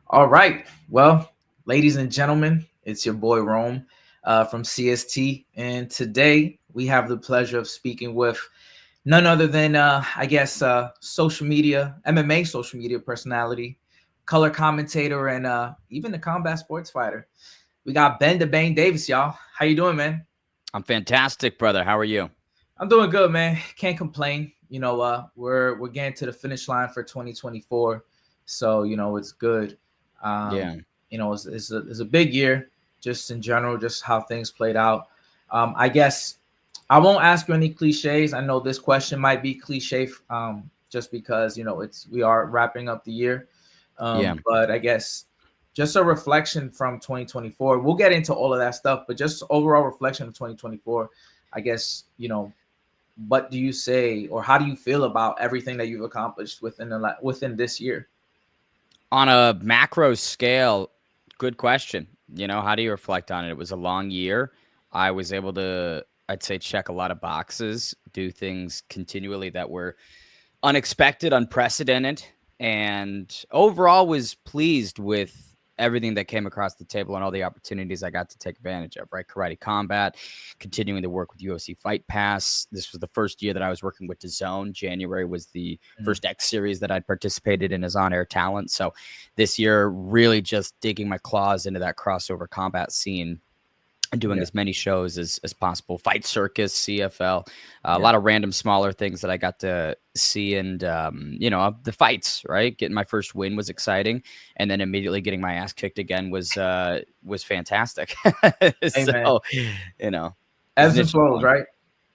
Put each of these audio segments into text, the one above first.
All right. Well, ladies and gentlemen, it's your boy Rome from CST. And today we have the pleasure of speaking with none other than, social media, MMA social media personality, color commentator, and even a combat sports fighter. We got Bane Davis, y'all. How you doing, man? I'm fantastic, brother. How are you? I'm doing good, man. Can't complain. We're getting to the finish line for 2024, so it's good. Um, Yeah. it's a big year, just in general, just how things played out. I guess I won't ask you any cliches. I know this question might be cliche, just because we are wrapping up the year. Yeah. But I guess just a reflection from 2024. We'll get into all of that stuff, but just overall reflection of 2024. I guess what do you say or how do you feel about everything that you've accomplished within this year? On a macro scale, good question. How do you reflect on it? It was a long year. I was able to, I'd say, check a lot of boxes, do things continually that were unexpected, unprecedented, and overall was pleased with everything that came across the table and all the opportunities I got to take advantage of, right? Karate Combat, continuing to work with UFC Fight Pass. This was the first year that I was working with DAZN. January was the first X series that I'd participated in as on-air talent. So this year, really just digging my claws into that crossover combat scene and doing as many shows as possible. Fight Circus, CFL, a lot of random smaller things that I got to see. And, the fights, right? Getting my first win was exciting. And then immediately getting my ass kicked again was fantastic. Hey, man. So, you know, it's Ebbs an and interesting flows, one. right?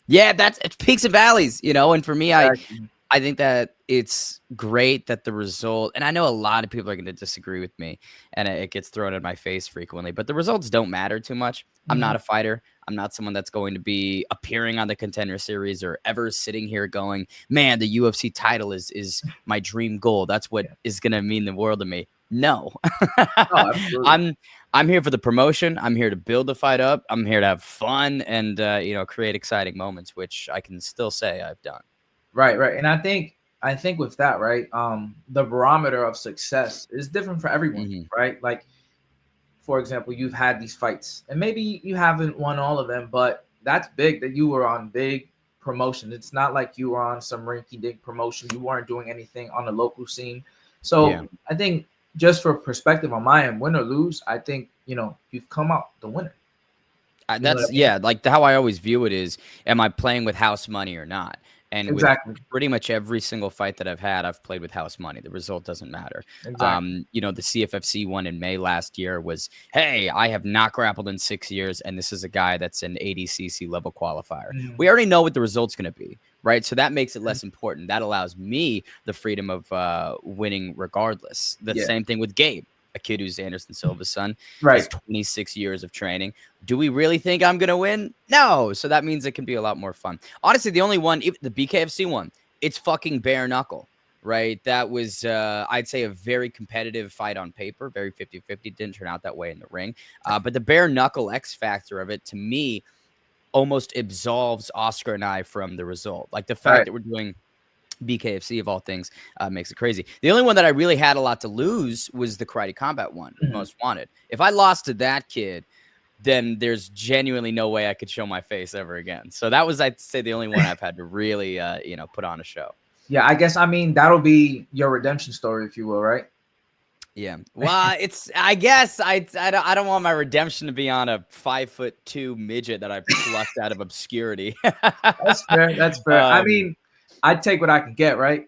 Yeah, it's peaks and valleys, and for me, Exactly. I think that it's great that the result, and I know a lot of people are going to disagree with me, and it gets thrown in my face frequently, but the results don't matter too much. I'm Mhm. not a fighter. I'm not someone that's going to be appearing on the Contender Series or ever sitting here going, man, the UFC title is my dream goal. That's what Yeah. is going to mean the world to me. No, Oh, absolutely. I'm I'm here for the promotion. I'm here to build the fight up. I'm here to have fun and create exciting moments, which I can still say I've done. Right, right. And I think with that, right, the barometer of success is different for everyone, Mhm. right? Like, for example, you've had these fights and maybe you haven't won all of them, but that's big that you were on big promotion. It's not like you were on some rinky dink promotion. You weren't doing anything on the local scene. So Yeah. I think just for perspective on my end, win or lose, I think, you've come out the winner. You know what That's I mean? yeah, like how I always view it is, am I playing with house money or not? And with Exactly. pretty much every single fight that I've had, I've played with house money. The result doesn't matter. Exactly. The CFFC one in May last year was, hey, I have not grappled in 6 years, and this is a guy that's an ADCC level qualifier. Mhm. We already know what the result's going to be, right? So that makes it less important. That allows me the freedom of winning regardless. The Yeah. same thing with Gabe, a kid who's Anderson Silva's son, has Right. 26 years of training. Do we really think I'm going to win? No. So that means it can be a lot more fun. Honestly, the only one, the BKFC one, it's fucking bare knuckle, right? That was, I'd say, a very competitive fight on paper, very 50-50. Didn't turn out that way in the ring. But the bare knuckle X factor of it, to me, almost absolves Oscar and I from the result. Like the fact Right. that we're doing BKFC of all things makes it crazy. The only one that I really had a lot to lose was the Karate Combat one, Mhm. Most Wanted. If I lost to that kid, then there's genuinely no way I could show my face ever again. So that was, I'd say, the only one I've had to really, put on a show. Yeah, I guess that'll be your redemption story, if you will, right? Yeah. Well, I guess I don't want my redemption to be on a 5'2" midget that I plucked out of obscurity. That's fair. That's fair. um, I'd take what I can get, right?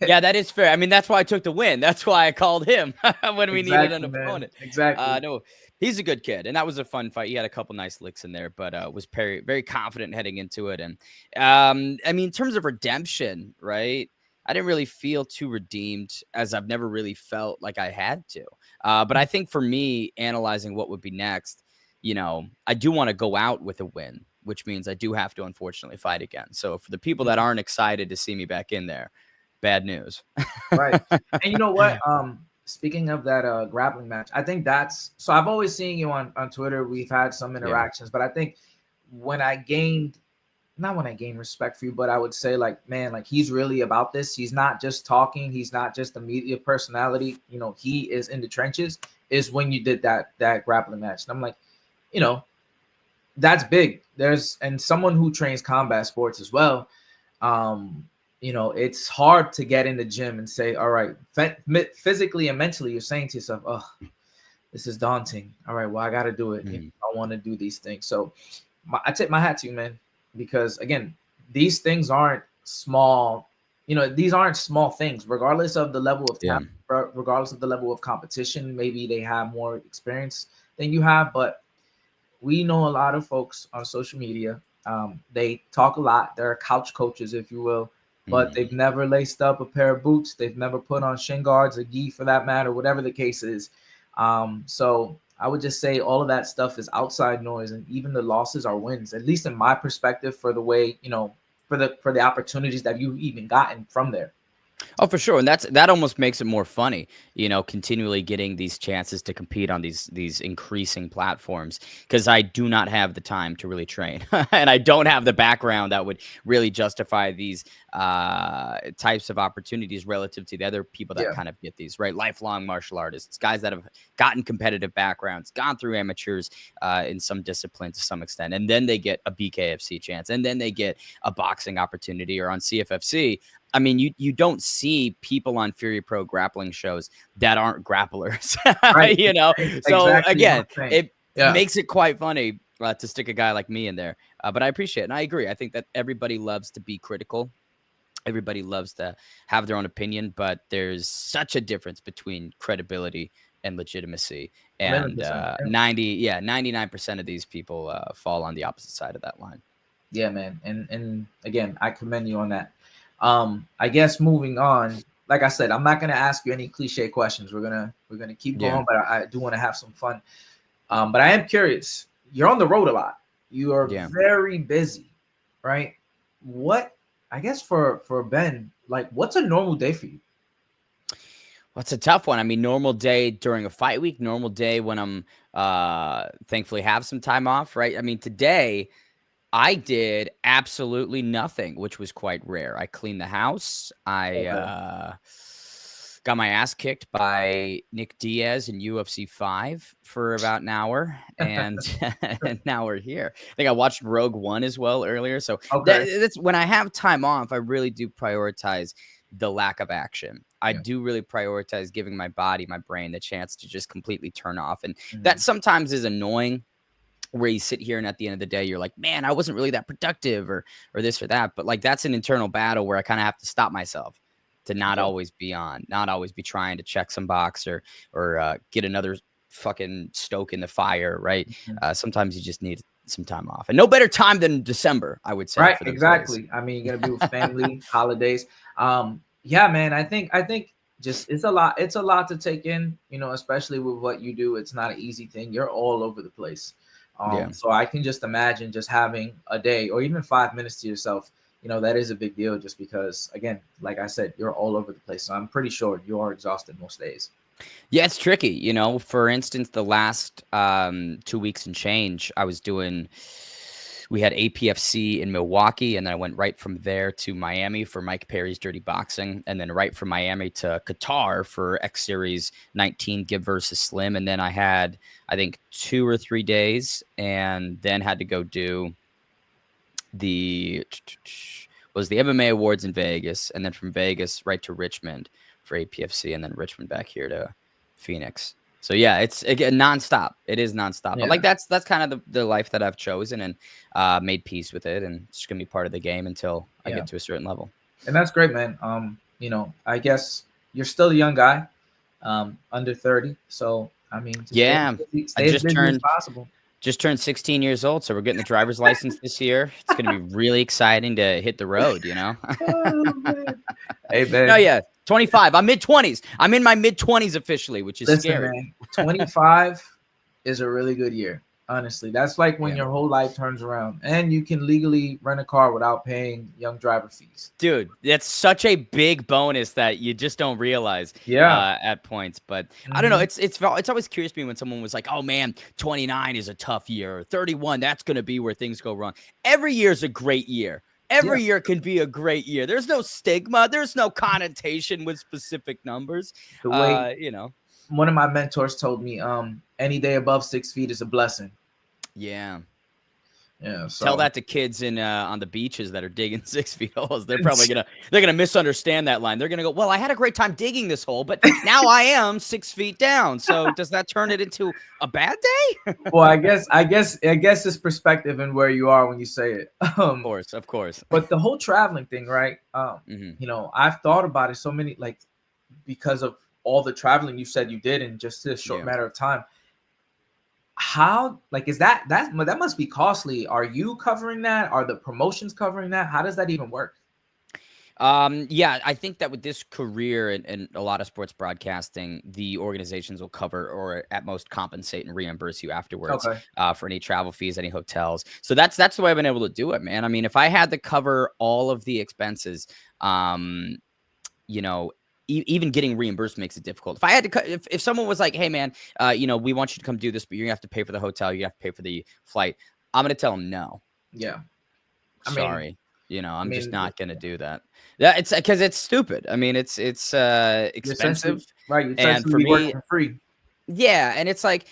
Yeah, that is fair. I mean, that's why I took the win. That's why I called him when we needed an Exactly, man. opponent. Exactly. No, he's a good kid, and that was a fun fight. He had a couple nice licks in there, but was very, very confident heading into it. And I mean, in terms of redemption, right? I didn't really feel too redeemed, as I've never really felt like I had to. But I think for me, analyzing what would be next, I do want to go out with a win, which means I do have to unfortunately fight again. So for the people that aren't excited to see me back in there, bad news. Right. And you know what? Speaking of that grappling match, I think that's so I've always seen you on Twitter. We've had some Yeah. interactions, but I think when I gained not when I gain respect for you, but I would say like, man, like he's really about this. He's not just talking. He's not just a media personality. You know, he is in the trenches. Is when you did that grappling match, and I'm like, you know, that's big. And someone who trains combat sports as well. You know, it's hard to get in the gym and say, all right, physically and mentally, you're saying to yourself, oh, this is daunting. All right, well, I got to do it if I want to do these things. So I tip my hat to you, man, because again, these things aren't small. You know, these aren't small things, regardless of the level of talent, regardless of the level of competition. Maybe they have more experience than you have, but we know a lot of folks on social media. They talk a lot. They're couch coaches, if you will, but they've never laced up a pair of boots. They've never put on shin guards, a gi for that matter, whatever the case is. So I would just say all of that stuff is outside noise, and even the losses are wins, at least in my perspective, for the way, you know, for the opportunities that you've even gotten from there. Oh, for sure. And that almost makes it more funny, you know, continually getting these chances to compete on these increasing platforms, because I do not have the time to really train and I don't have the background that would really justify these types of opportunities relative to the other people that kind of get these, right? Lifelong martial artists, guys that have gotten competitive backgrounds, gone through amateurs in some discipline to some extent, and then they get a BKFC chance, and then they get a boxing opportunity or on CFFC. I mean, you don't see people on Fury Pro grappling shows that aren't grapplers, Right. you know? So Exactly again, it makes it quite funny to stick a guy like me in there. But I appreciate it. And I agree. I think that everybody loves to be critical. Everybody loves to have their own opinion, but there's such a difference between credibility and legitimacy. And 99% of these people fall on the opposite side of that line. Yeah, man. And again, I commend you on that. I guess moving on, like I said, I'm not gonna ask you any cliche questions. We're gonna keep going, but I do want to have some fun. But I am curious. You're on the road a lot. You are very busy, right? What, I guess for Ben, like, what's a normal day for you? Well, it's a tough one. I mean, normal day during a fight week, normal day when I'm thankfully have some time off, right? I mean, today I did absolutely nothing, which was quite rare. I cleaned the house. I got my ass kicked by Nick Diaz in UFC 5 for about an hour, and, and now we're here. I think I watched Rogue One as well earlier. So that's when I have time off, I really do prioritize the lack of action. I do really prioritize giving my body, my brain, the chance to just completely turn off. And that sometimes is annoying, where you sit here and at the end of the day, you're like, man, I wasn't really that productive or this or that. But like, that's an internal battle where I kind of have to stop myself to not always be on, not always be trying to check some box or get another fucking stoke in the fire, right? Sometimes you just need some time off, and no better time than December, I would say. Right, for those exactly. days. I mean, you're gonna be with family, holidays. Yeah, man. I think just it's a lot. It's a lot to take in, you know, especially with what you do. It's not an easy thing. You're all over the place. So I can just imagine just having a day or even 5 minutes to yourself. You know, that is a big deal, just because, again, like I said, you're all over the place. So I'm pretty sure you are exhausted most days. Yeah, it's tricky. You know, for instance, the last 2 weeks and change, we had APFC in Milwaukee, and then I went right from there to Miami for Mike Perry's Dirty Boxing, and then right from Miami to Qatar for X Series 19 Gibb versus Slim. And then I had, I think, 2 or 3 days, and then had to go do the MMA Awards in Vegas, and then from Vegas right to Richmond for APFC, and then Richmond back here to Phoenix. So yeah, it's again nonstop. It is nonstop. But like that's kind of the life that I've chosen, and made peace with it, and it's gonna be part of the game until I get to a certain level. And that's great, man. You know, I guess you're still a young guy, under 30. So I mean, stay as busy as possible. Just turned 16 years old, so we're getting the driver's license this year. It's going to be really exciting to hit the road, you know? Hey, man. No, yeah, 25. I'm mid-20s. I'm in my mid-20s officially, which is scary. Man, 25 is a really good year. Honestly, that's like when Yeah. your whole life turns around and you can legally rent a car without paying young driver fees. Dude, that's such a big bonus that you just don't realize Yeah. at points. But I don't know. Hmm. It's always curious to me when someone was like, "Oh man, 29 is a tough year. 31, that's going to be where things go wrong." Every year is a great year. Yeah. Every year can be a great year. There's no stigma. There's no connotation with specific numbers. The way You know. one of my mentors told me, any day above 6 feet is a blessing. Yeah. Yeah. Tell So that to kids in on the beaches that are digging 6 feet holes. They're gonna misunderstand that line. They're gonna go, "Well, I had a great time digging this hole, but now I am 6 feet down. So does that turn it into a bad day?" well, I guess it's perspective and where you are when you say it. Of course. But the whole traveling thing, right? Hmm. I've thought about it so many, like, because of all the traveling you said you did in just this short Yeah. matter of time. How, like, is that must be costly? Are you covering that? Are the promotions covering that? How does that even work? Yeah, I think that with this career and a lot of sports broadcasting, the organizations will cover or at most compensate and reimburse you afterwards Okay. for any travel fees, any hotels. So that's the way I've been able to do it, man. I mean, if I had to cover all of the expenses, um, you know, even getting reimbursed makes it difficult. If I had to, if someone was like, "Hey, man, we want you to come do this, but you're gonna have to pay for the hotel, you have to pay for the flight," I'm gonna tell them no. Yeah. I mean, Sorry, I I'm just mean, not gonna do that. Yeah, it's because it's stupid. I mean, it's you're essentially expensive, right. You're and essentially for be working me, for free. yeah, and it's like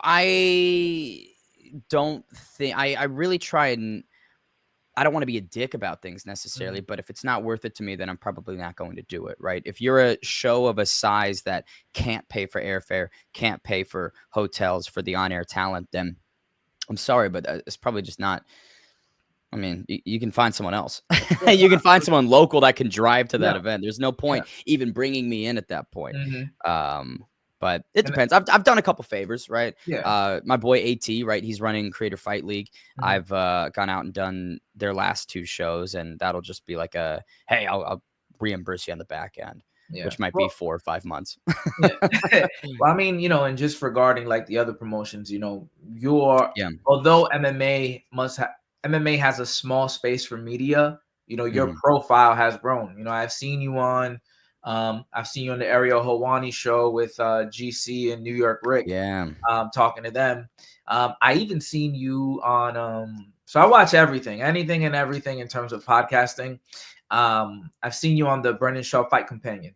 I don't think I really try and I don't want to be a dick about things necessarily, Mhm. but if it's not worth it to me, then I'm probably not going to do it, right? If you're a show of a size that can't pay for airfare, can't pay for hotels for the on-air talent, then I'm sorry, but it's probably just not. I mean, you can find someone else. Yeah. No, You can find absolutely. someone local that can drive to that Yeah. event. There's no Yeah. point even bringing me in at that point. Hmm. Um, but it And depends. I've done a couple favors, right? yeah. My boy AT, right? He's running Creator Fight League. Mhm. I've gone out and done their last two shows, and that'll just be like a hey, I'll reimburse you on the back end, Yeah. which might be Well, 4 or 5 months. yeah. Well, I mean, and just regarding like the other promotions, you're Yeah. although MMA has a small space for media, your Hmm. profile has grown. I've seen you on the Ariel Hawani show with GC and New York Rick, Yeah. talking to them. I even seen you on so I watch everything, anything and everything in terms of podcasting. I've seen you on the Brennan Shaw Fight Companion.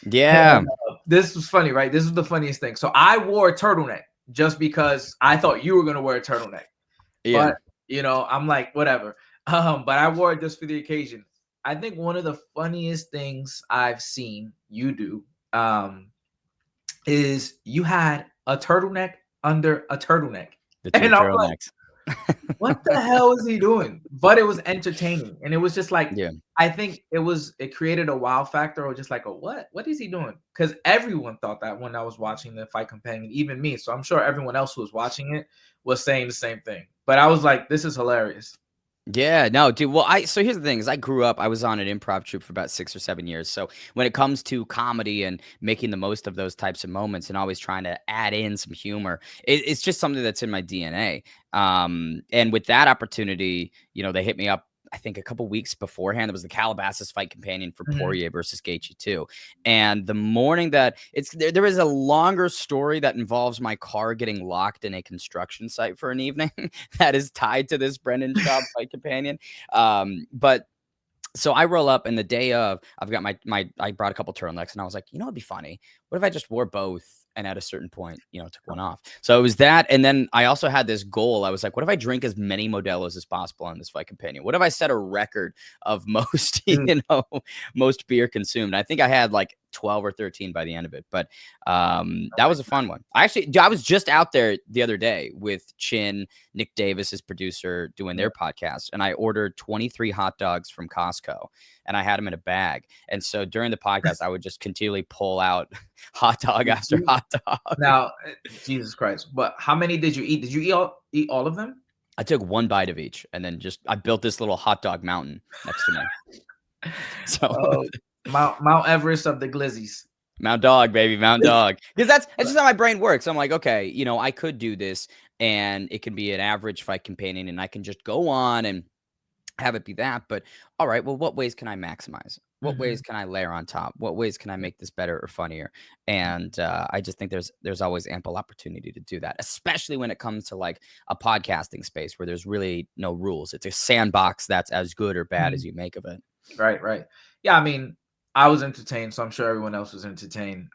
Yeah. And, this was funny, right? This is the funniest thing. So I wore a turtleneck just because I thought you were gonna wear a turtleneck, Yeah. but I'm like, whatever. But I wore it just for the occasion. I think one of the funniest things I've seen you do, is you had a turtleneck under a turtleneck, The two and I'm like, turtlenecks. what the hell is he doing? But it was entertaining, and it was just like, Yeah. I think it created a wow factor, or just like a what is he doing? Because everyone thought that when I was watching the Fight Companion, even me. So I'm sure everyone else who was watching it was saying the same thing. But I was like, this is hilarious. Yeah, no, dude. Well, so here's the thing: is I grew up. I was on an improv troupe for about 6 or 7 years. So when it comes to comedy and making the most of those types of moments, and always trying to add in some humor, it's just something that's in my DNA. And with that opportunity, they hit me up. I think a couple weeks beforehand, it was the Calabasas Fight Companion for Mhm. Poirier versus Gaethje too. And the morning that there is a longer story that involves my car getting locked in a construction site for an evening that is tied to this Brendan Schaub Fight Companion. But so I roll up, and the day of, I've got my I brought a couple turtlenecks, and I was like, it'd be funny. What if I just wore both? And at a certain point, took one off. So it was that. And then I also had this goal. I was like, what if I drink as many Modelos as possible on this Fight Companion? What if I set a record of most, Mm. most beer consumed? I think I had like 12 or 13 by the end of it. But Oh that my was a fun one. I was just out there the other day with Chin, Nick Davis, his producer, doing God. their podcast, and I ordered 23 hot dogs from Costco, and I had them in a bag. And so during the podcast, I would just continually pull out hot dog after You- hot dog. Now, Jesus Christ! But how many did you eat? Did you eat all of them? I took one bite of each, and then I built this little hot dog mountain next to me. So Oh, Mount Everest of the glizzies. Mount Dog, baby, Mount Dog. Because that's just how my brain works. I'm like, okay, I could do this and it can be an average fight companion, and I can just go on and have it be that. But all right, well, what ways can I maximize? What ways Mhm. can I layer on top? What ways can I make this better or funnier? And I just think there's always ample opportunity to do that, especially when it comes to like a podcasting space where there's really no rules. It's a sandbox that's as good or bad as Mhm. you make of it. Right, right. Yeah, I mean, I was entertained, so I'm sure everyone else was entertained.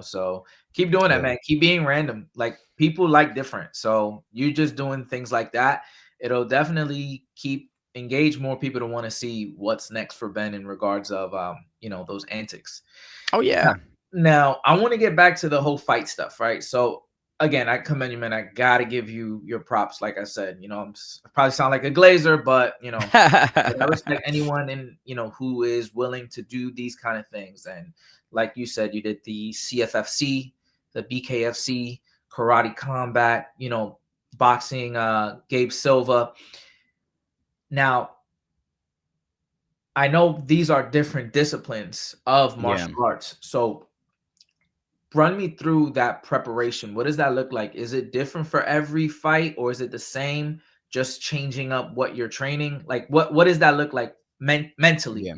So keep doing that, Yeah. man. Keep being random. Like people like different. So you just doing things like that, it'll definitely keep engage more people to want to see what's next for Ben in regards of those antics. Oh Now, yeah. now, I want to get back to the whole fight stuff, right? So again, I commend you, man. I gotta give you your props. Like I said, I probably sound like a glazer, but I respect anyone in who is willing to do these kind of things. And like you said, you did the CFFC, the BKFC, karate combat, boxing, Gabe Silva. Now, I know these are different disciplines of Yeah. martial arts. So run me through that preparation. What does that look like? Is it different for every fight or is it the same, just changing up what you're training? Like what does that look like mentally? Yeah.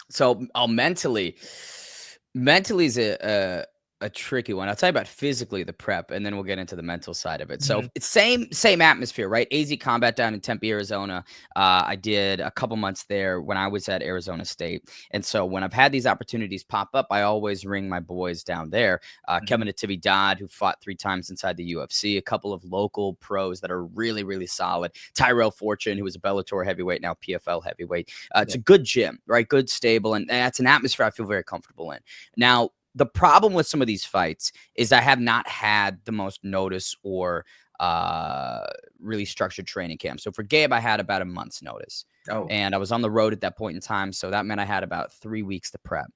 So, mentally is a tricky one. I'll tell you about physically the prep, and then we'll get into the mental side of it. So Mhm, it's same atmosphere, right? AZ Combat down in Tempe, Arizona. I did a couple months there when I was at Arizona State, and so when I've had these opportunities pop up, I always ring my boys down there. mhm, Kevin Atividad, who fought 3 times inside the UFC, a couple of local pros that are really really solid. Tyrell Fortune, who was a Bellator heavyweight, now PFL heavyweight. It's yeah, a good gym, right? Good, stable, and that's an atmosphere I feel very comfortable in. Now, the problem with some of these fights is I have not had the most notice or uh, really structured training camp. So for Gabe, I had about a month's notice. oh, And I was on the road at that point in time. So that meant I had about 3 weeks to prep.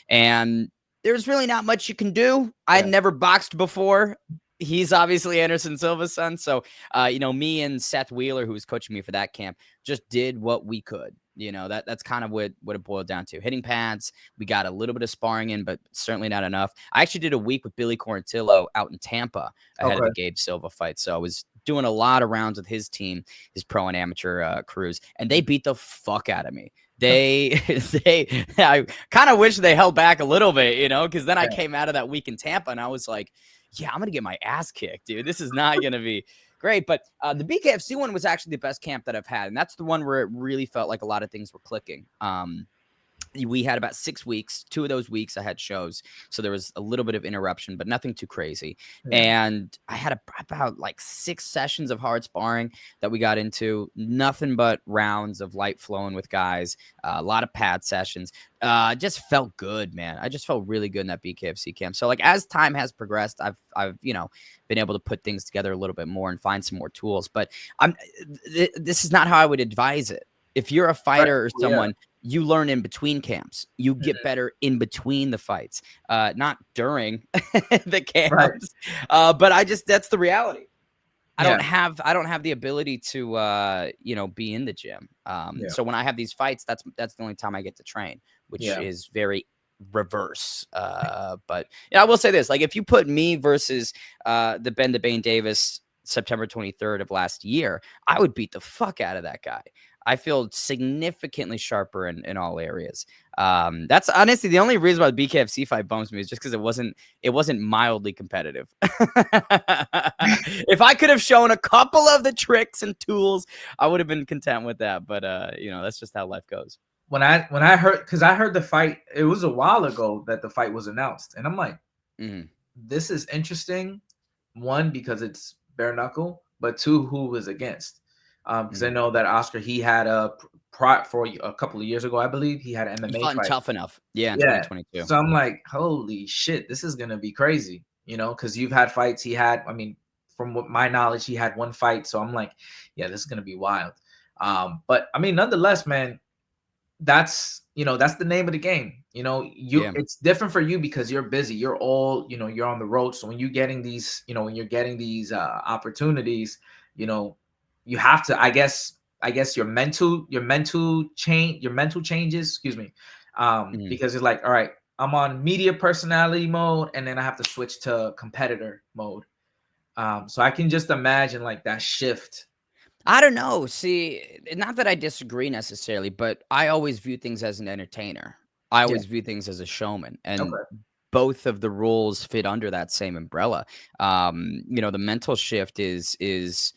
And there's really not much you can do. I had yeah, never boxed before. He's obviously Anderson Silva's son. So, me and Seth Wheeler, who was coaching me for that camp, just did what we could. That's kind of what it boiled down to. Hitting pads, we got a little bit of sparring in, but certainly not enough. I actually did a week with Billy Quarantillo out in Tampa ahead of okay, the Gabe Silva fight. So I was doing a lot of rounds with his team, his pro and amateur crews, and they mhm, beat the fuck out of me. I kind of wish they held back a little bit, because then I yeah, came out of that week in Tampa and I was like, yeah, I'm going to get my ass kicked, dude. This is not going to be great. But the BKFC one was actually the best camp that I've had. And that's the one where it really felt like a lot of things were clicking. We had about 6 weeks. 2 of those weeks I had shows, so there was a little bit of interruption, but nothing too crazy. yeah, And I had about like 6 sessions of hard sparring that we got into. Nothing but rounds of light flowing with guys. A lot of pad sessions. Just felt good, man. I just felt really good in that BKFC camp. So like as time has progressed, I've been able to put things together a little bit more and find some more tools. But this is not how I would advise it. If you're a right, fighter or yeah, someone, you learn in between camps. You get mhm, better in between the fights, not during the right, camps. But that's the reality. yeah, I don't have the ability to be in the gym. yeah, So when I have these fights, that's the only time I get to train, which yeah, is very reverse. But yeah, I will say this: like if you put me versus the Bane Davis September 23rd of last year, I would beat the fuck out of that guy. I feel significantly sharper in all areas. That's honestly the only reason why the BKFC fight bums me is just because it wasn't mildly competitive. If I could have shown a couple of the tricks and tools, I would have been content with that. But that's just how life goes. when I heard, because I heard the fight, it was a while ago that the fight was announced, and I'm like, Mhm. this is interesting. One, because it's bare knuckle, but two, who was against. Because I Mhm. know that Oscar, he had a pro for a couple of years ago, I believe he had an He MMA fought in fight. Tough Enough, yeah, in Yeah, 2022. so I'm like, holy shit, this is gonna be crazy, because you've had fights. He had, I mean, from what my knowledge, he had one fight, so I'm like, yeah, this is gonna be wild. But I mean, nonetheless, man, that's the name of the game. Yeah, It's different for you because you're busy. You're on the road. So when you're getting these opportunities, you know, you have to, I guess your mental changes, excuse me. mhm. Because it's like, all right, I'm on media personality mode and then I have to switch to competitor mode. So I can just imagine like that shift. I don't know. See, not that I disagree necessarily, but I always view things as an entertainer. I Yeah. always view things as a showman, and Okay. both of the roles fit under that same umbrella. The mental shift is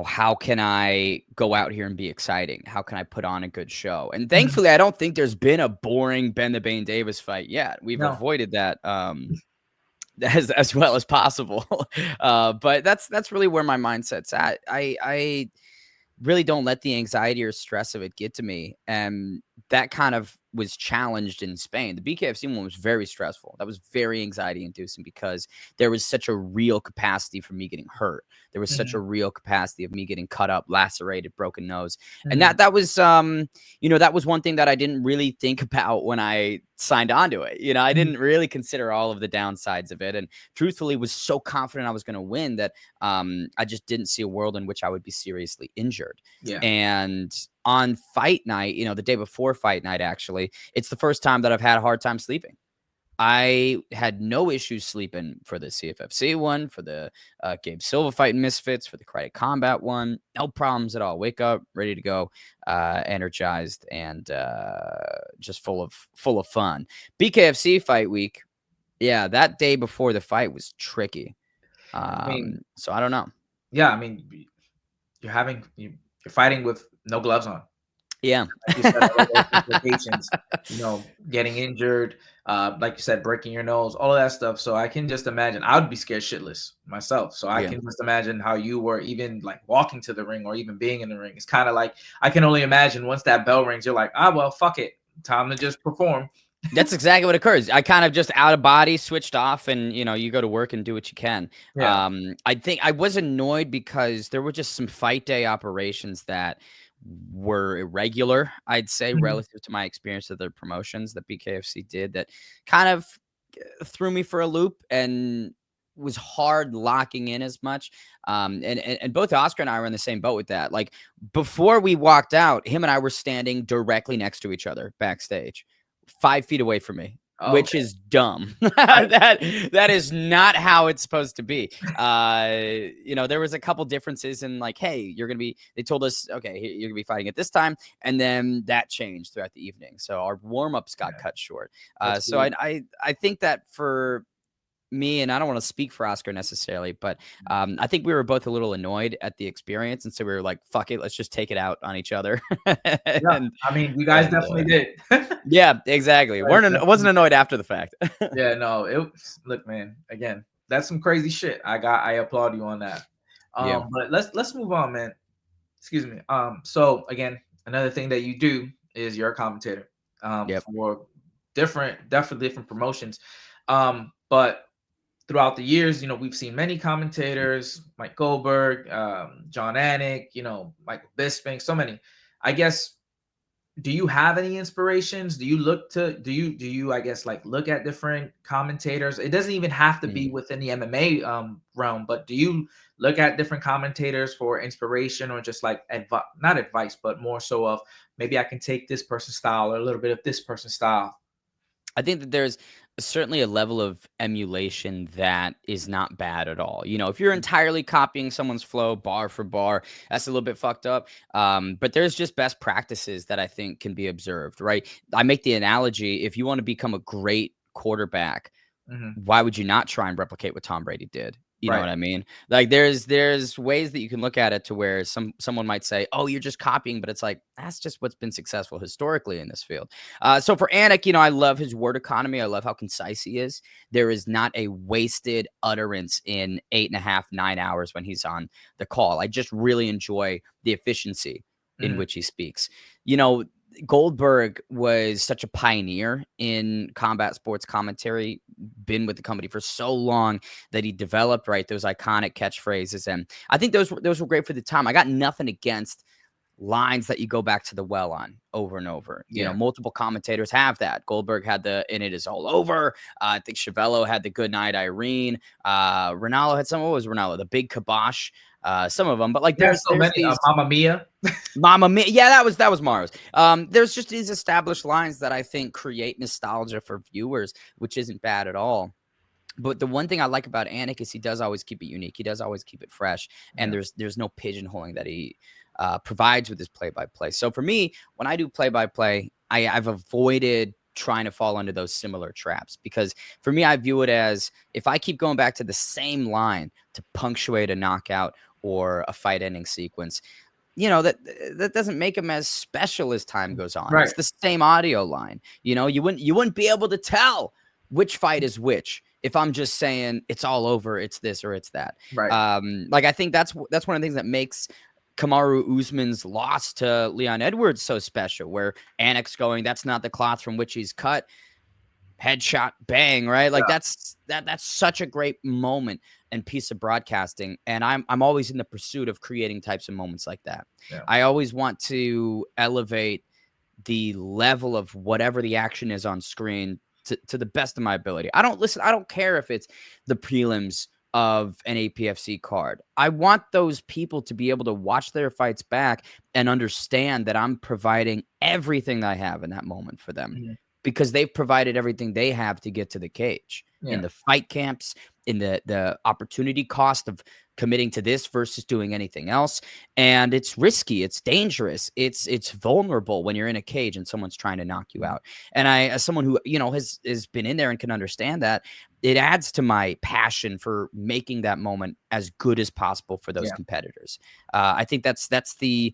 how can I go out here and be exciting? How can I put on a good show? And Mhm. thankfully, I don't think there's been a boring Ben the Bane Davis fight yet. We've No. avoided that. As well as possible. But that's really where my mindset's at. I really don't let the anxiety or stress of it get to me. And that kind of was challenged in Spain. The BKFC one was very stressful. That was very anxiety inducing because there was such a real capacity for me getting hurt. There was such a Mhm. real capacity of me getting cut up, lacerated, broken nose. And Mhm. that was that was one thing that I didn't really think about when I signed on to it. I Mhm. didn't really consider all of the downsides of it. And truthfully was so confident I was going to win that I just didn't see a world in which I would be seriously injured. Yeah. And on fight night, the day before fight night, actually, it's the first time that I've had a hard time sleeping. I had no issues sleeping for the CFFC one, for the Gabe Silva fight in Misfits, for the Karate Combat one. No problems at all. Wake up, ready to go, energized, and just full of fun. BKFC fight week, yeah, that day before the fight was tricky. I mean, So I don't know. yeah. I mean, you're fighting with no gloves on. Yeah. Like you said, all of those implications, getting injured, like you said, breaking your nose, all of that stuff. So I can just imagine I would be scared shitless myself. So I Yeah. can just imagine how you were even like walking to the ring or even being in the ring. It's kind of like I can only imagine once that bell rings, you're like, well, fuck it. Time to just perform. That's exactly what occurs. I kind of just out of body switched off and you go to work and do what you can. Yeah. I think I was annoyed because there were just some fight day operations that were irregular, I'd say, Mhm. relative to my experience of their promotions that BKFC did that kind of threw me for a loop and was hard locking in as much. And both Oscar and I were in the same boat with that. Like before we walked out, him and I were standing directly next to each other backstage, 5 feet away from me, Oh, which okay. is dumb. Right. That is not how it's supposed to be. There was a couple differences in like, hey, they told us, okay, you're gonna be fighting at this time, and then that changed throughout the evening. So our warm-ups got Yeah. cut short. That's So cool. I think that for me, and I don't want to speak for Oscar necessarily, but I think we were both a little annoyed at the experience, and so we were like, "Fuck it, let's just take it out on each other." Yeah. and I mean, you guys and definitely did. yeah, exactly. Guys Wasn't definitely annoyed after the fact. Yeah, no, look, man, again, that's some crazy shit. I applaud you on that. Yeah. But let's move on, man. Excuse me. So again, another thing that you do is you're a commentator Yep. for definitely different promotions. But throughout the years, we've seen many commentators, Mike Goldberg, John Anik, Michael Bisping, so many. I guess, do you have any inspirations? Do you I guess like look at different commentators? It doesn't even have to be Mm. within the MMA realm, but do you look at different commentators for inspiration or just like not advice, but more so of maybe I can take this person's style or a little bit of this person's style? I think that there's certainly a level of emulation that is not bad at all. If you're entirely copying someone's flow bar for bar, that's a little bit fucked up. But there's just best practices that I think can be observed, right? I make the analogy, if you want to become a great quarterback, Hmm. why would you not try and replicate what Tom Brady did? You know Right. what I mean? Like there's ways that you can look at it to where someone might say, "Oh, you're just copying," but it's like that's just what's been successful historically in this field. So for Anik, I love his word economy. I love how concise he is. There is not a wasted utterance in 8.5, 9 hours when he's on the call. I just really enjoy the efficiency in Hmm. which he speaks. You know, Goldberg was such a pioneer in combat sports commentary, been with the company for so long that he developed those iconic catchphrases, and I think those were great for the time. I got nothing against lines that you go back to the well on over and over. Yeah. Multiple commentators have that. Goldberg had the "and it is all over." I think Chavello had the "good night, Irene." Ronaldo had some. What was Ronaldo? The big kibosh. Some of them, but like Yeah, so there's many. these Mamma Mia. Mama Mia. Yeah, that was Mars. There's just these established lines that I think create nostalgia for viewers, which isn't bad at all. But the one thing I like about Anik is he does always keep it unique. He does always keep it fresh, and Yeah. there's no pigeonholing that he provides with his play-by-play. So for me, when I do play-by-play, I've avoided trying to fall into those similar traps, because for me, I view it as, if I keep going back to the same line to punctuate a knockout or a fight-ending sequence, that doesn't make them as special as time goes on. Right. It's the same audio line. You wouldn't be able to tell which fight is which if I'm just saying it's all over, it's this or it's that. Right. Like, I think that's one of the things that makes Kamaru Usman's loss to Leon Edwards so special, where Anik's going, that's not the cloth from which he's cut. Headshot, bang, right? Like, Yeah. that's such a great moment and piece of broadcasting. And I'm always in the pursuit of creating types of moments like that. Yeah. I always want to elevate the level of whatever the action is on screen to the best of my ability. I don't care if it's the prelims of an APFC card. I want those people to be able to watch their fights back and understand that I'm providing everything that I have in that moment for them, Mhm. because they've provided everything they have to get to the cage, in Yeah. the fight camps, in the opportunity cost of committing to this versus doing anything else. And it's risky, it's dangerous, it's vulnerable when you're in a cage and someone's trying to knock you Mhm. out. And I, as someone who has been in there and can understand that, it adds to my passion for making that moment as good as possible for those Yeah. competitors. I think that's the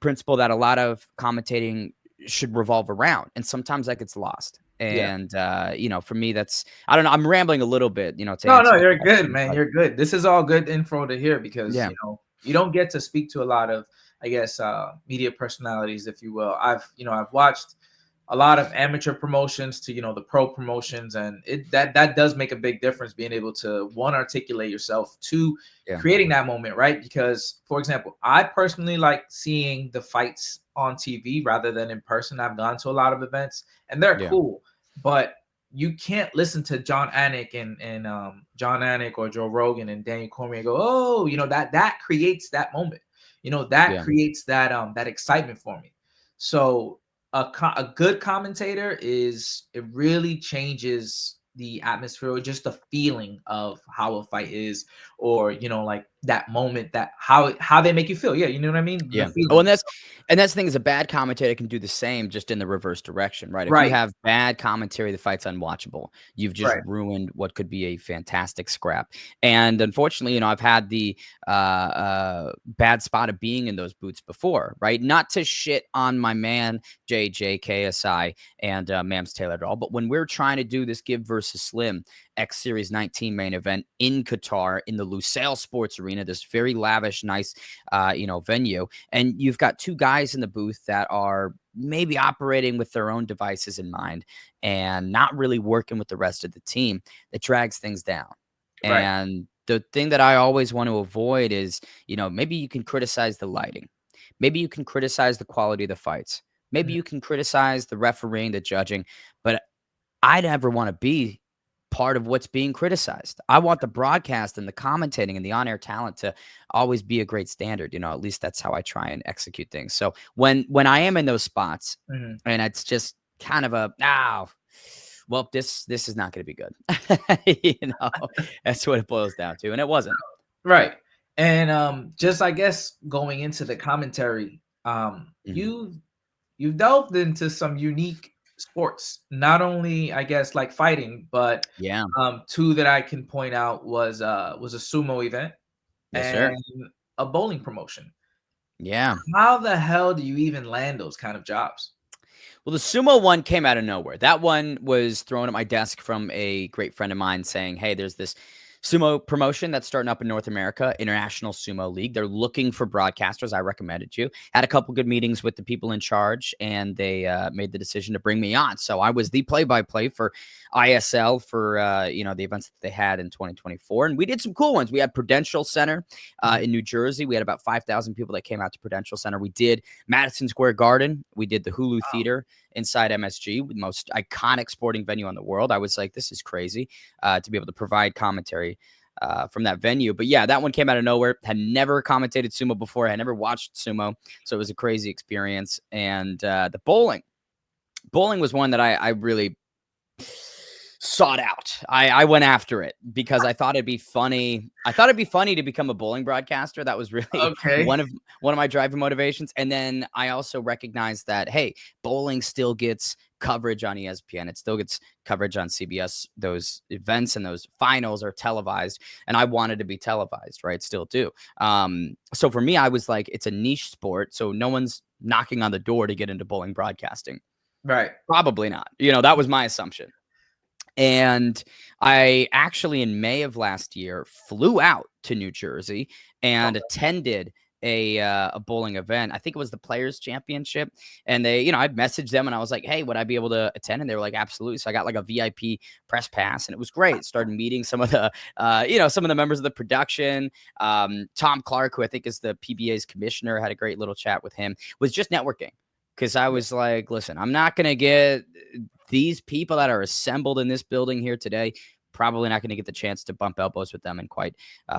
principle that a lot of commentating should revolve around, and sometimes that gets lost. Yeah. And for me, that's, I don't know, I'm rambling a little bit, to No, answer no, the you're good, question, man. but You're good. This is all good info to hear because yeah, you don't get to speak to a lot of, I guess, media personalities, if you will. I've watched a lot of amateur promotions to the pro promotions, and that does make a big difference, being able to, one, articulate yourself, two, yeah, creating that moment, right? Because, for example, I personally like seeing the fights on TV rather than in person. I've gone to a lot of events and they're yeah, cool, but you can't listen to John Anik and John Anik or Joe Rogan and Daniel Cormier and go, oh, that creates that moment. That yeah, creates that excitement for me. So a good commentator it really changes the atmosphere, or just the feeling of how a fight is, or like that moment, that how they make you feel. Yeah, you know what I mean? The yeah. Oh, feeling. and that's the thing, is a bad commentator can do the same, just in the reverse direction, right? If you Right, have bad commentary, the fight's unwatchable. You've just right. ruined what could be a fantastic scrap. And unfortunately, I've had the bad spot of being in those boots before, right? Not to shit on my man JJKSI and Mams Taylor at all, but when we're trying to do this Give versus Slim X Series 19 main event in Qatar, in the Lusail Sports Arena, this very lavish, nice, venue, and you've got two guys in the booth that are maybe operating with their own devices in mind and not really working with the rest of the team, that drags things down. Right. And the thing that I always want to avoid is, maybe you can criticize the lighting. Maybe you can criticize the quality of the fights. Maybe Mhm. you can criticize the refereeing, the judging, but I never want to be part of what's being criticized. I want the broadcast and the commentating and the on-air talent to always be a great standard. At least that's how I try and execute things. So when I am in those spots, Mhm. and it's just kind of well, this is not going to be good. That's what it boils down to, and it wasn't. Right. And just, I guess, going into the commentary, Mhm. you've delved into some unique sports. Not only, I guess, like fighting, but Yeah. two that I can point out was a sumo event Yes, and sir. a bowling promotion. Yeah. How the hell do you even land those kind of jobs? Well, the sumo one came out of nowhere. That one was thrown at my desk from a great friend of mine saying, hey, there's this sumo promotion that's starting up in North America, International Sumo League. They're looking for broadcasters. I recommended you. Had a couple good meetings with the people in charge, and they made the decision to bring me on. So I was the play-by-play for ISL for the events that they had in 2024, and we did some cool ones. We had Prudential Center Mhm. in New Jersey. We had about 5,000 people that came out to Prudential Center. We did Madison Square Garden. We did the Hulu Theater inside MSG, the most iconic sporting venue in the world. I was like, this is crazy to be able to provide commentary from that venue. But yeah, that one came out of nowhere. Had never commentated sumo before. I had never watched sumo. So it was a crazy experience. And the bowling was one that I really sought out. I went after it because I thought it'd be funny. I thought it'd be funny to become a bowling broadcaster. That was really Okay. one of my driving motivations. And then I also recognized that, hey, bowling still gets coverage on ESPN. It still gets coverage on CBS. Those events and those finals are televised, and I wanted to be televised, right? Still do. So for me, I was like, it's a niche sport, so no one's knocking on the door to get into bowling broadcasting. Right. Probably not. That was my assumption. And I actually, in May of last year, flew out to New Jersey and attended a bowling event. I think it was the Players Championship. And they, I messaged them and I was like, hey, would I be able to attend? And they were like, absolutely. So I got like a VIP press pass and it was great. Started meeting some of the, some of the members of the production. Tom Clark, who I think is the PBA's commissioner, had a great little chat with him, was just networking. Because I was like, listen, I'm not going to get these people that are assembled in this building here today, probably not going to get the chance to bump elbows with them in quite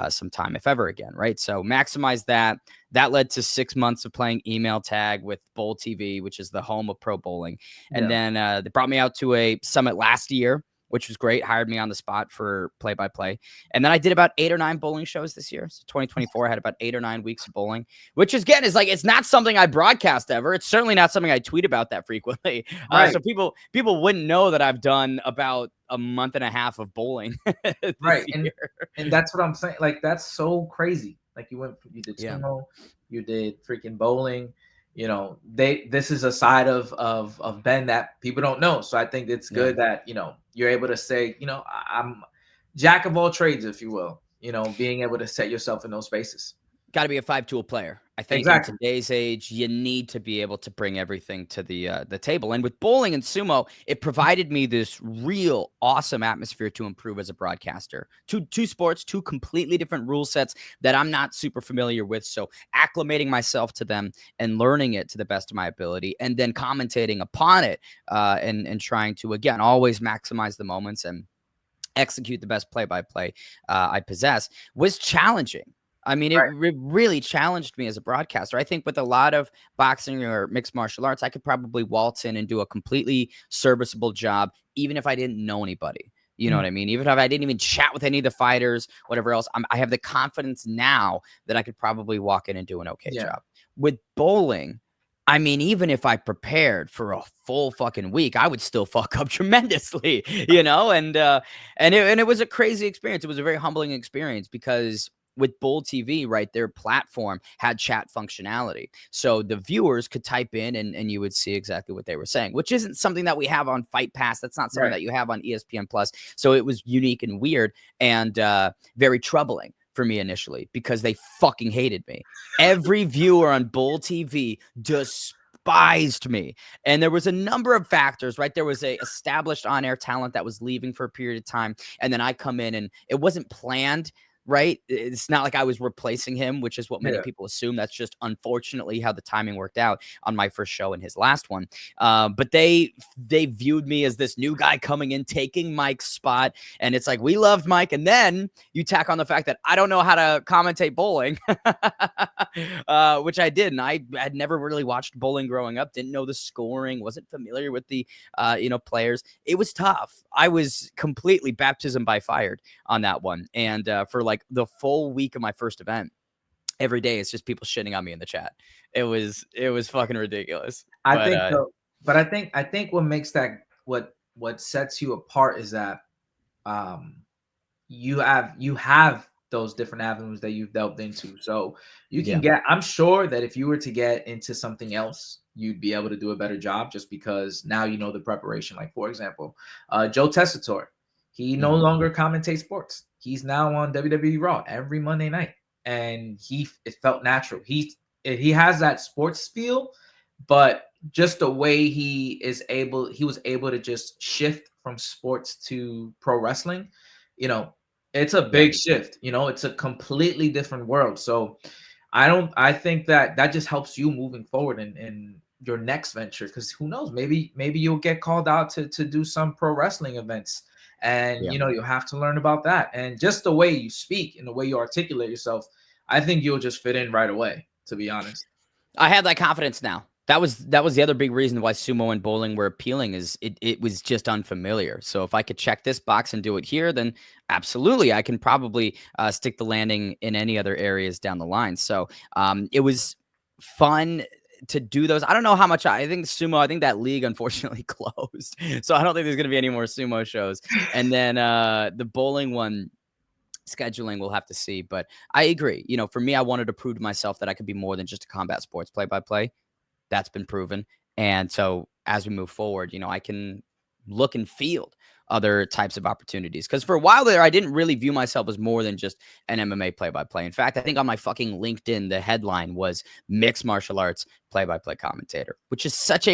some time, if ever again, right? So maximize that. That led to 6 months of playing email tag with Bowl TV, which is the home of pro bowling. And then they brought me out to a summit last year, which was great. Hired me on the spot for play-by-play. And then I did about 8 or 9 bowling shows this year. So 2024, I had about 8 or 9 weeks of bowling, which is, again, is like, it's not something I broadcast ever. It's certainly not something I tweet about that frequently. Right. So people wouldn't know that I've done about a month and a half of bowling this year. And that's what I'm saying. Like, that's so crazy. Like, you did sumo, you did freaking bowling. This is a side of Ben that people don't know. So I think it's good that, you're able to say, I'm jack of all trades, if you will, being able to set yourself in those spaces. Got to be a 5-tool player. I think exactly. In today's age, you need to be able to bring everything to the table. And with bowling and sumo, it provided me this real awesome atmosphere to improve as a broadcaster. Two sports, 2 completely different rule sets that I'm not super familiar with. So acclimating myself to them and learning it to the best of my ability, and then commentating upon it and trying to, again, always maximize the moments and execute the best play-by-play I possess was challenging. I mean, it really challenged me as a broadcaster. I think with a lot of boxing or mixed martial arts, I could probably waltz in and do a completely serviceable job, even if I didn't know anybody. You know what I mean? Even if I didn't even chat with any of the fighters, whatever else, I have the confidence now that I could probably walk in and do an okay job. With bowling, I mean, even if I prepared for a full fucking week, I would still fuck up tremendously, and it was a crazy experience. It was a very humbling experience because with Bowl TV, right, their platform had chat functionality. So the viewers could type in and you would see exactly what they were saying, which isn't something that we have on Fight Pass. That's not something that you have on ESPN Plus. So it was unique and weird and very troubling for me initially because they fucking hated me. Every viewer on Bowl TV despised me. And there was a number of factors, right? There was a established on-air talent that was leaving for a period of time. And then I come in and it wasn't planned. Right. It's not like I was replacing him, which is what many people assume. That's just unfortunately how the timing worked out on my first show and his last one. But they viewed me as this new guy coming in, taking Mike's spot. And it's like, we loved Mike. And then you tack on the fact that I don't know how to commentate bowling, which I didn't. I had never really watched bowling growing up, didn't know the scoring, wasn't familiar with the, players. It was tough. I was completely baptism by fire on that one. And for like the full week of my first event, every day it's just people shitting on me in the chat. It was fucking ridiculous. I think what makes that what sets you apart is that you have those different avenues that you've delved into. So you can get, I'm sure that if you were to get into something else, you'd be able to do a better job just because now you know the preparation. Like, for example, Joe Tessitore, he no longer commentates sports. He's now on WWE Raw every Monday night, and it felt natural. He has that sports feel, but just the way he was able to just shift from sports to pro wrestling, it's a big shift. It's a completely different world. So I think that just helps you moving forward in your next venture, because who knows, maybe you'll get called out to do some pro wrestling events. And, you'll have to learn about that. And just the way you speak and the way you articulate yourself, I think you'll just fit in right away, to be honest. I have that confidence now. That was the other big reason why sumo and bowling were appealing is it was just unfamiliar. So if I could check this box and do it here, then absolutely I can probably stick the landing in any other areas down the line. So it was fun to do those. I don't know how much I think sumo. I think that league unfortunately closed, so I don't think there's going to be any more sumo shows. And then the bowling one scheduling we'll have to see, but I agree. For me, I wanted to prove to myself that I could be more than just a combat sports play-by-play. That's been proven. And so as we move forward, I can look and field other types of opportunities. Because for a while there, I didn't really view myself as more than just an MMA play-by-play. In fact, I think on my fucking LinkedIn, the headline was mixed martial arts play-by-play commentator, which is it's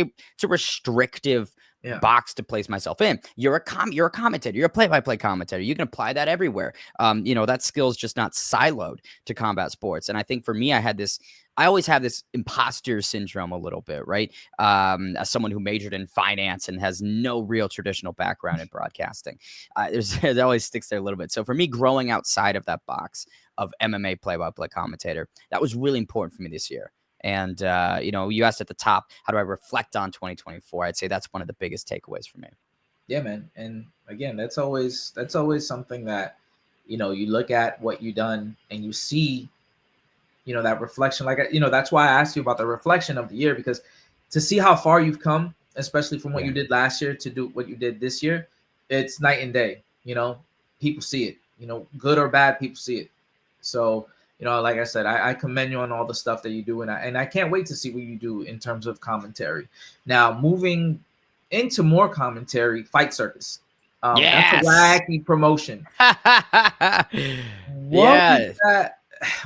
a restrictive box to place myself in. You're a commentator. You're a play-by-play commentator. You can apply that everywhere. That skill is just not siloed to combat sports. And I think for me, I always have this imposter syndrome a little bit, right? As someone who majored in finance and has no real traditional background in broadcasting, it always sticks there a little bit. So for me, growing outside of that box of MMA play-by-play commentator, that was really important for me this year. And, you asked at the top, how do I reflect on 2024? I'd say that's one of the biggest takeaways for me. Yeah, man. And again, that's always something that, you look at what you've done and you see, that reflection. Like, that's why I asked you about the reflection of the year, because to see how far you've come, especially from what you did last year to do what you did this year, it's night and day. People see it, good or bad, people see it. So, like I said, I commend you on all the stuff that you do, and I can't wait to see what you do in terms of commentary. Now, moving into more commentary, Fight Circus. That's a wacky promotion.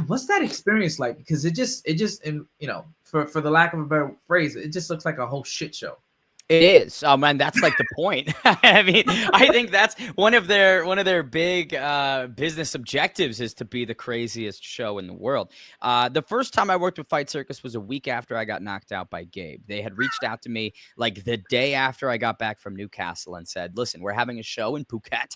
What's that experience like? Because it just, for the lack of a better phrase, it just looks like a whole shit show. It is. And that's like the point. I mean, I think that's one of their big business objectives is to be the craziest show in the world. The first time I worked with Fight Circus was a week after I got knocked out by Gabe. They had reached out to me like the day after I got back from Newcastle and said, listen, we're having a show in Phuket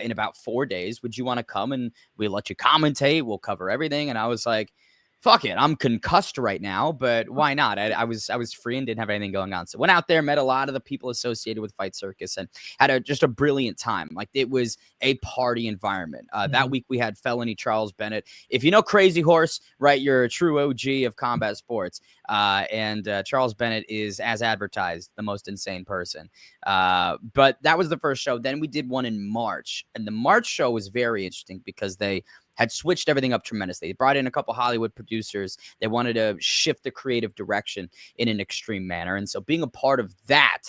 in about 4 days. Would you want to come and we'll let you commentate? We'll cover everything. And I was like, fuck it, I'm concussed right now, but why not? I was free and didn't have anything going on. So went out there, met a lot of the people associated with Fight Circus, and had just a brilliant time. Like, it was a party environment. That week we had Felony Charles Bennett. If you know Crazy Horse, right, you're a true OG of combat sports. And Charles Bennett is, as advertised, the most insane person. But that was the first show. Then we did one in March, and the March show was very interesting because they had switched everything up tremendously. They brought in a couple Hollywood producers. They wanted to shift the creative direction in an extreme manner. And so being a part of that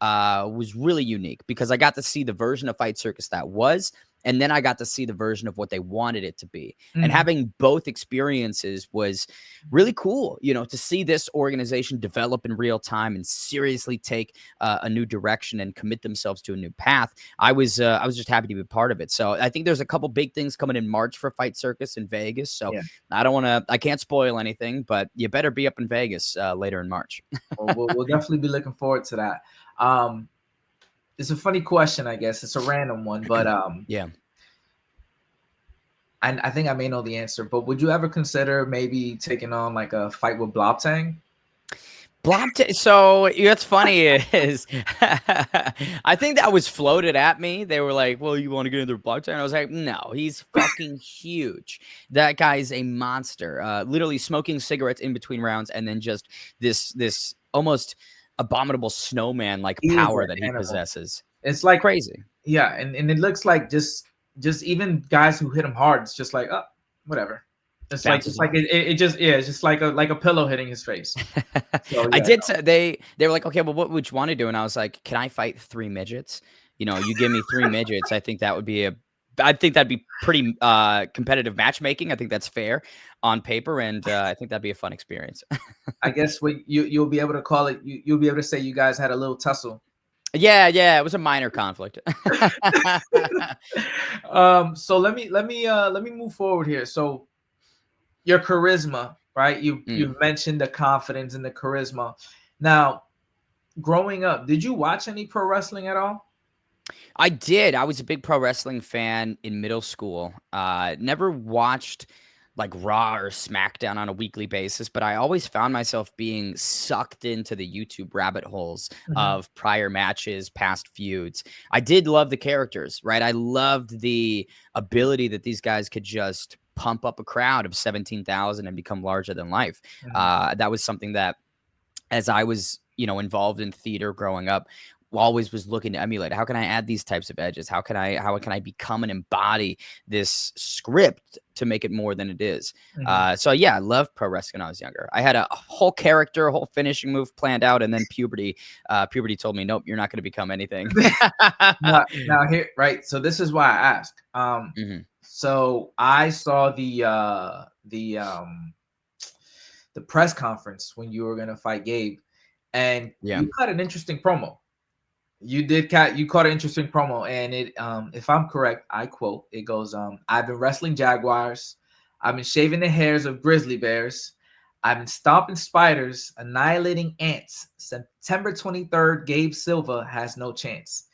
was really unique because I got to see the version of Fight Circus that was, and then I got to see the version of what they wanted it to be. And having both experiences was really cool, to see this organization develop in real time and seriously take a new direction and commit themselves to a new path. I was just happy to be part of it. So I think there's a couple big things coming in March for Fight Circus in Vegas. So I can't spoil anything, but you better be up in Vegas later in March. We'll definitely be looking forward to that. It's a funny question, I guess. It's a random one, but yeah. I think I may know the answer, but would you ever consider maybe taking on like a fight with Blobtang? So what's funny is I think that was floated at me. They were like, well, you want to get into Blobtang? I was like, no, he's fucking huge. That guy's a monster. Literally smoking cigarettes in between rounds and then just this almost abominable snowman like power that he possesses. It's like crazy. Yeah, and it looks like just even guys who hit him hard, it's just like, oh, whatever. It's like it's just like a pillow hitting his face. So, I did say they were like, okay, well, what would you want to do? And I was like, can I fight 3 midgets? You give me 3 midgets, I think that'd be pretty competitive matchmaking. I think that's fair on paper, and I think that'd be a fun experience. I guess you'll be able to call it. You'll be able to say you guys had a little tussle. Yeah, it was a minor conflict. So let me move forward here. So your charisma, right? You mentioned the confidence and the charisma. Now, growing up, did you watch any pro wrestling at all? I did. I was a big pro wrestling fan in middle school. Never watched like Raw or SmackDown on a weekly basis, but I always found myself being sucked into the YouTube rabbit holes Mhm. of prior matches, past feuds. I did love the characters, right? I loved the ability that these guys could just pump up a crowd of 17,000 and become larger than life. Mhm. That was something that, as I was, involved in theater growing up, always was looking to emulate. How can I add these types of edges? How can I become and embody this script to make it more than it is? Mhm. So yeah, I loved pro wrestling when I was younger. I had a whole character, a whole finishing move planned out, and then puberty told me, nope, you're not going to become anything. Now here, right? So this is why I ask. Mhm. So I saw the press conference when you were gonna fight Gabe, and Yeah. you cut an interesting promo. You caught an interesting promo, and it if I'm correct, I quote, it goes, I've been wrestling jaguars, I've been shaving the hairs of grizzly bears, I've been stomping spiders, annihilating ants. September 23rd, Gabe Silva has no chance.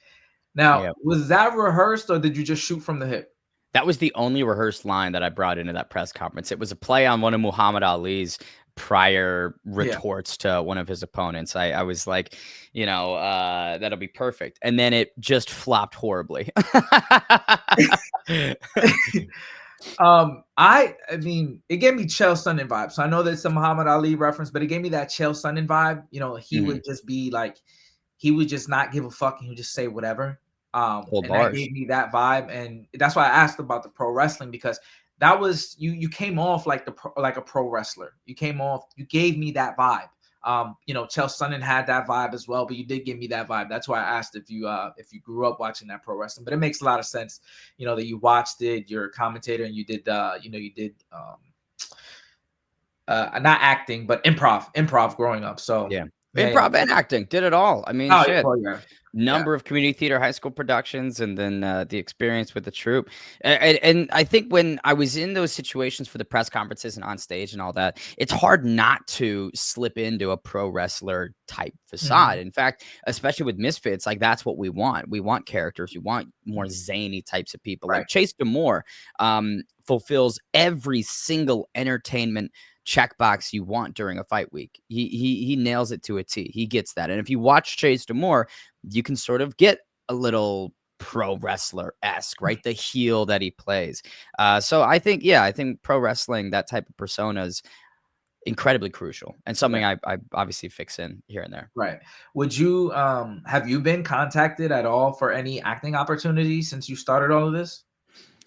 Now, Yeah. was that rehearsed or did you just shoot from the hip? That was the only rehearsed line that I brought into that press conference. It was a play on one of Muhammad Ali's prior Yeah. retorts to one of his opponents. I was like, that'll be perfect. And then it just flopped horribly. I mean, it gave me Chael Sonnen vibes. So I know that's a Muhammad Ali reference, but it gave me that Chael Sonnen vibe. He Mhm. would just be like, he would just not give a fuck and he would just say whatever. Hold And that bars. gave me that vibe, and that's why I asked about the pro wrestling, because that was you came off like like a pro wrestler. You came off, you gave me that vibe. Chael Sonnen had that vibe as well, but you did give me that vibe. That's why I asked if you grew up watching that pro wrestling. But it makes a lot of sense, that you watched it, you're a commentator, and you did not acting, but improv growing up. So Yeah. yeah, yeah. Improv and acting, did it all. I mean, Oh, shit. well, yeah, yeah. Number of community theater high school productions, and then the experience with the troupe. And I think when I was in those situations for the press conferences and on stage and all that, it's hard not to slip into a pro wrestler type Mhm. facade. In fact, especially with Misfits, like that's what we want. We want characters. We want more zany types of people. Right. Like Chase Damore fulfills every single entertainment checkbox you want during a fight week. He nails it to a T. He gets that. And if you watch Chase Damore, you can sort of get a little pro wrestler-esque, right? The heel that he plays. So I think pro wrestling, that type of persona is incredibly crucial and Yeah. something I obviously fix in here and there. Right. Would you have you been contacted at all for any acting opportunities since you started all of this?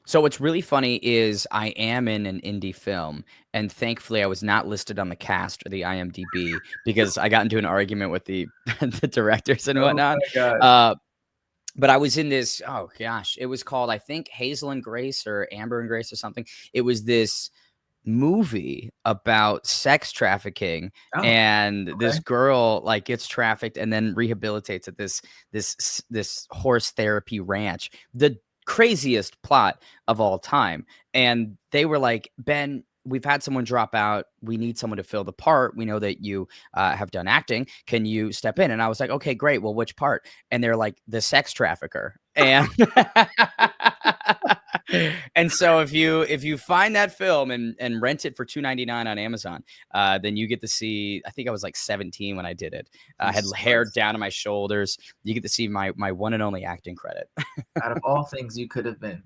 So what's really funny is I am in an indie film, and thankfully I was not listed on the cast or the IMDb because I got into an argument with the the directors and Oh whatnot. my god. Uh, But I was in this, oh gosh, it was called, I think, Hazel and Grace or Amber and Grace or something. It was this movie about sex trafficking, Oh, and this okay. girl like gets trafficked and then rehabilitates at this horse therapy ranch. The craziest plot of all time. And they were like, Ben, we've had someone drop out. We need someone to fill the part. We know that you have done acting. Can you step in? And I was like, okay, great. Well, which part? And they're like, the sex trafficker. And and so if you find that film and rent it for $2.99 on Amazon, then you get to see. I think I was like 17 when I did it. I had Jesus hair Christ. down to my shoulders. You get to see my one and only acting credit. Out of all things you could have been.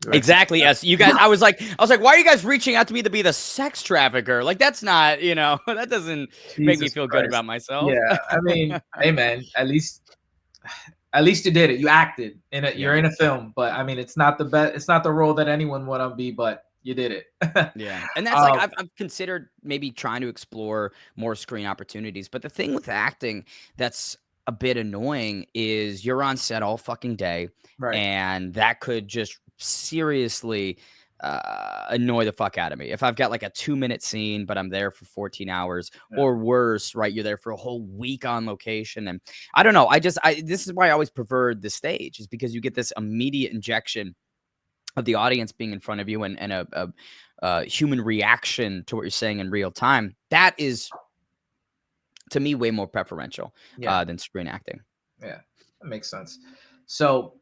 You're a Exactly. Yes. You guys, I was like, why are you guys reaching out to me to be the sex trafficker? Like, that's not, that doesn't make me Jesus feel good Christ. about myself. Yeah, I mean, hey man, at least you did it. You acted in it. Yeah. You're in a film, but I mean, it's not the best. It's not the role that anyone would to be, but you did it. Yeah. And that's like, um, I've considered maybe trying to explore more screen opportunities. But the thing with acting that's a bit annoying is you're on set all fucking day. right. And that could just seriously annoy the fuck out of me. If I've got like a 2-minute scene, but I'm there for 14 hours Yeah. or worse, right? You're there for a whole week on location. And I don't know. This is why I always preferred the stage, is because you get this immediate injection of the audience being in front of you, and a human reaction to what you're saying in real time. That is, to me, way more preferential Yeah. than screen acting. Yeah. That makes sense. So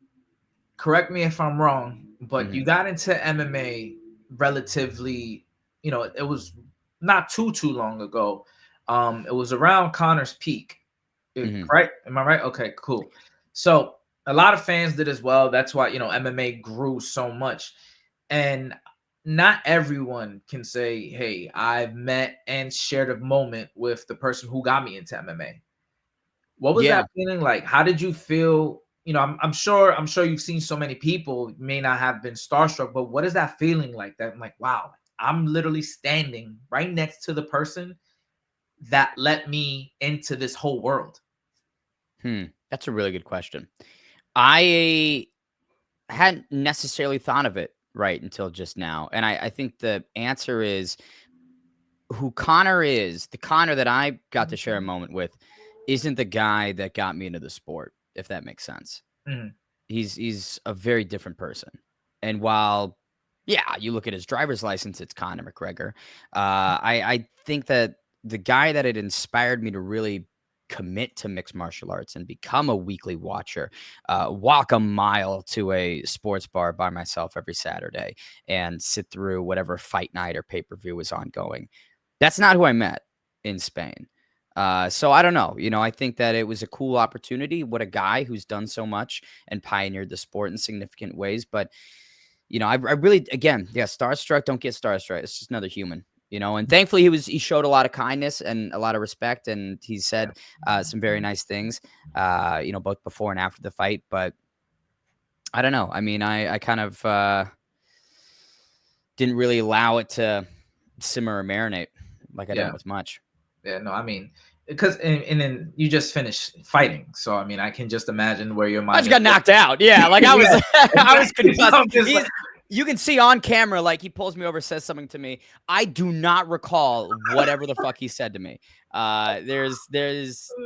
correct me if I'm wrong, but Mhm. you got into MMA relatively, it was not too long ago. It was around Connor's peak, right? Am I right? Okay, cool. So a lot of fans did as well. That's why MMA grew so much, and not everyone can say, "Hey, I've met and shared a moment with the person who got me into MMA." What was Yeah. that feeling like? How did you feel? I'm sure you've seen so many people, you may not have been starstruck, but what is that feeling like? That I'm like, wow, I'm literally standing right next to the person that let me into this whole world. That's a really good question. I hadn't necessarily thought of it right until just now. And I think the answer is who Connor is, the Connor that I got to share a moment with, isn't the guy that got me into the sport, if that makes sense. Mhm. He's a very different person. And while, yeah, you look at his driver's license, it's Conor McGregor. I think that the guy that had inspired me to really commit to mixed martial arts and become a weekly watcher, walk a mile to a sports bar by myself every Saturday and sit through whatever fight night or pay-per-view was ongoing. That's not who I met in Spain. So I don't know. I think that it was a cool opportunity. What a guy who's done so much and pioneered the sport in significant ways. But, I really, again, yeah, starstruck, don't get starstruck. It's just another human, and thankfully he showed a lot of kindness and a lot of respect. And he said some very nice things, both before and after the fight. But I don't know. I mean, I kind of didn't really allow it to simmer or marinate like I Yeah. don't with much. Yeah, no, I mean, because and then you just finished fighting, so I mean, I can just imagine where your I mind just is. got knocked out. Yeah, like I was, Yeah, I was exactly. So concussed. I'm just like, You can see on camera, like he pulls me over, says something to me. I do not recall whatever the fuck he said to me. There's